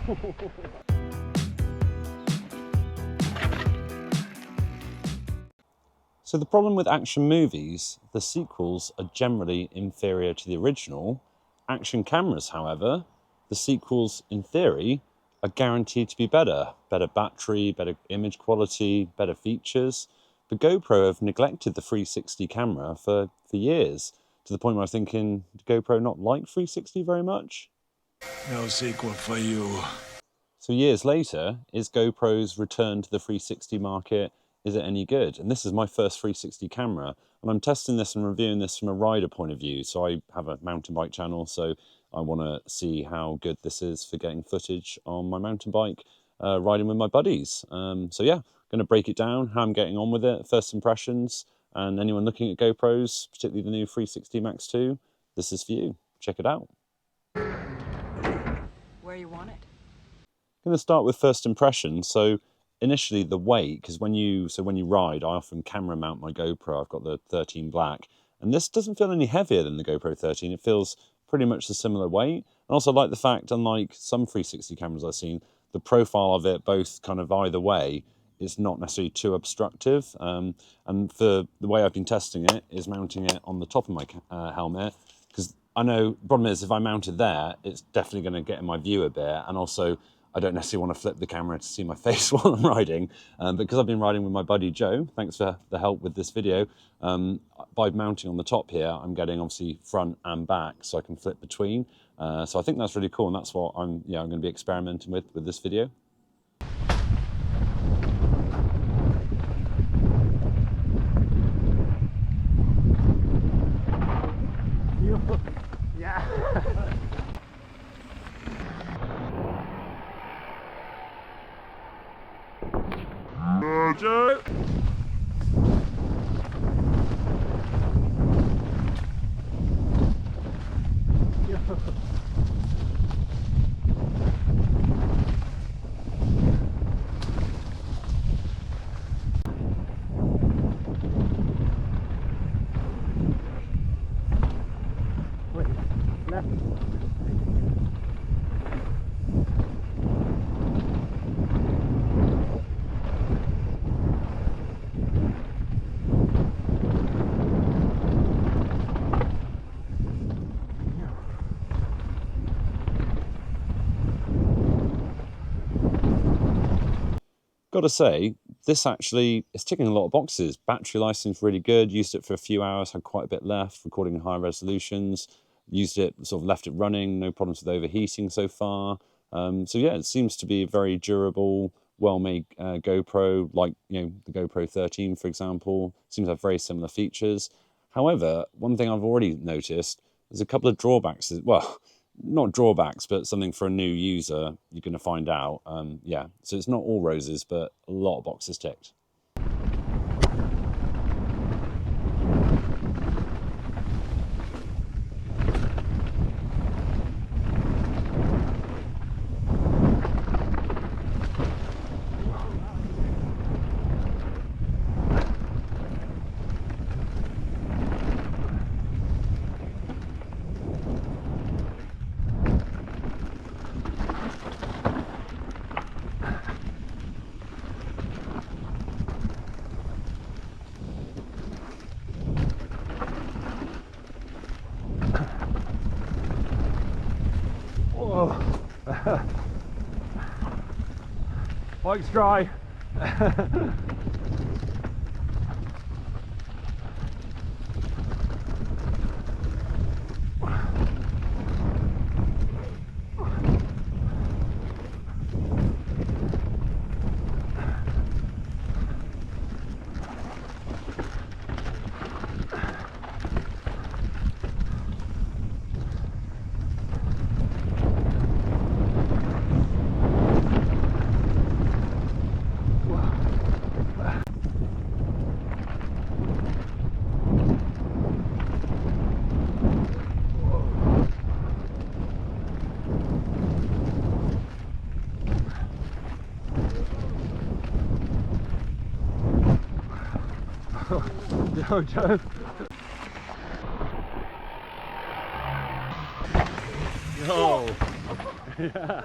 So the problem with action movies, the sequels are generally inferior to the original. Action cameras, however, the sequels, in theory, are guaranteed to be better. Better battery, better image quality, better features. But GoPro have neglected the 360 camera for years, to the point where I was thinking, did GoPro not like 360 very much? No sequel for you. So years later, is GoPro's return to the 360 market, is it any good? And this is my first 360 camera, and I'm testing this and reviewing this from a rider point of view. So I have a mountain bike channel, so I want to see how good this is for getting footage on my mountain bike, riding with my buddies. So yeah, going to break it down, how I'm getting on with it, first impressions, and anyone looking at GoPros, particularly the new 360 MAX2, this is for you. Check it out. Where you want it? I'm going to start with first impressions. So initially the weight, because when you ride, I often camera mount my GoPro. I've got the 13 Black, and this doesn't feel any heavier than the GoPro 13. It feels pretty much a similar weight. And also I like the fact, unlike some 360 cameras I've seen, the profile of it, both kind of either way, is not necessarily too obstructive. And for the way I've been testing it is mounting it on the top of my helmet, because I know the problem is if I mount it there, it's definitely going to get in my view a bit, and also I don't necessarily want to flip the camera to see my face while I'm riding, because I've been riding with my buddy Joe, thanks for the help with this video. By mounting on the top here, I'm getting obviously front and back, so I can flip between. So I think that's really cool, and that's what I'm going to be experimenting with this video. Yeah. Joe. Wait, left. Got to say, this actually is ticking a lot of boxes. Battery life seems really good. Used it for a few hours, had quite a bit left, recording in high resolutions. Used it, sort of left it running, no problems with overheating so far. So yeah, it seems to be a very durable, well-made GoPro, like the GoPro 13, for example. Seems to have very similar features. However, one thing I've already noticed is a couple of drawbacks. Well, not drawbacks, but something for a new user you're going to find out. Yeah, so it's not all roses, but a lot of boxes ticked. Bike's dry. Yo, Joe. Yo. Yeah.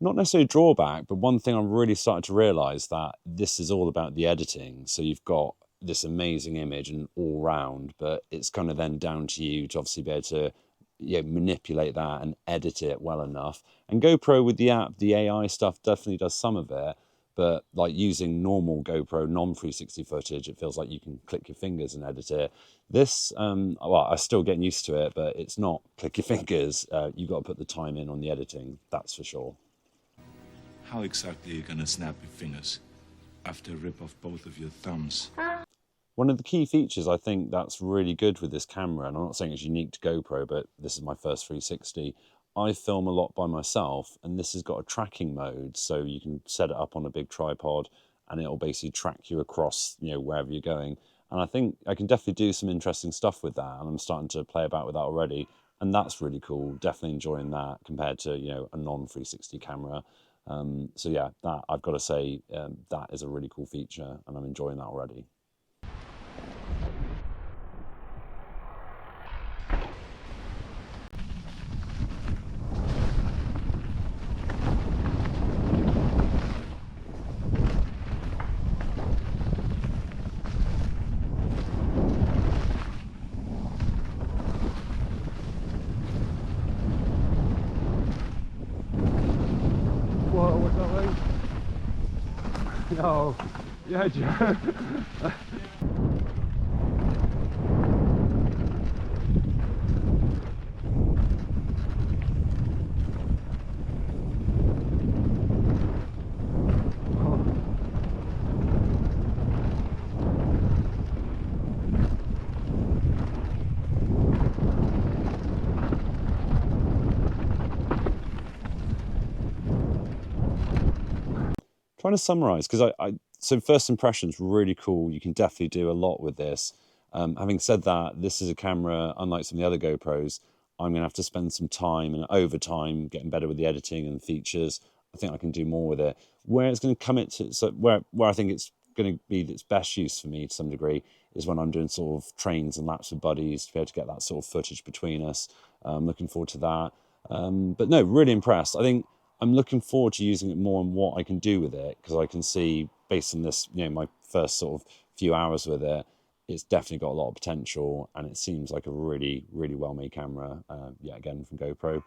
not necessarily a drawback, but one thing I'm really starting to realize that this is all about the editing. So you've got this amazing image and all round, but it's kind of then down to you to obviously be able to manipulate that and edit it well enough. And GoPro with the app, the AI stuff definitely does some of it, but like using normal GoPro non-360 footage, it feels like you can click your fingers and edit it. This, well, I'm still getting used to it, but it's not click your fingers. You've got to put the time in on the editing, that's for sure. How exactly are you gonna snap your fingers after I rip off both of your thumbs? One of the key features I think that's really good with this camera, and I'm not saying it's unique to GoPro, but this is my first 360. I film a lot by myself, and this has got a tracking mode, so you can set it up on a big tripod, and it'll basically track you across, wherever you're going. And I think I can definitely do some interesting stuff with that, and I'm starting to play about with that already, and that's really cool. Definitely enjoying that compared to a non-360 camera. So yeah, that I've got to say that is a really cool feature, and I'm enjoying that already. Whoa, what's that like? No. Yeah, Joe. Trying to summarize, because so first impressions really cool. You can definitely do a lot with this. Having said that, this is a camera unlike some of the other GoPros. I'm gonna have to spend some time and overtime getting better with the editing and features. I think I can do more with it. Where it's going to come into, so where I think it's going to be its best use for me to some degree is when I'm doing sort of trains and laps with buddies to be able to get that sort of footage between us. Looking forward to that. But no, really impressed. I think I'm looking forward to using it more and what I can do with it, because I can see based on this, my first sort of few hours with it, it's definitely got a lot of potential, and it seems like a really, really well-made camera. Again from GoPro.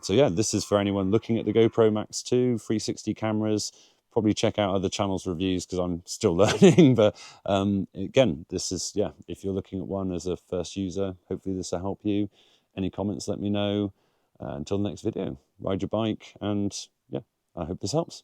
So yeah, this is for anyone looking at the GoPro MAX2 360 cameras. Probably check out other channels' reviews because I'm still learning. But again, this is, if you're looking at one as a first user, hopefully this will help you. Any comments, let me know. Until the next video, ride your bike, and I hope this helps.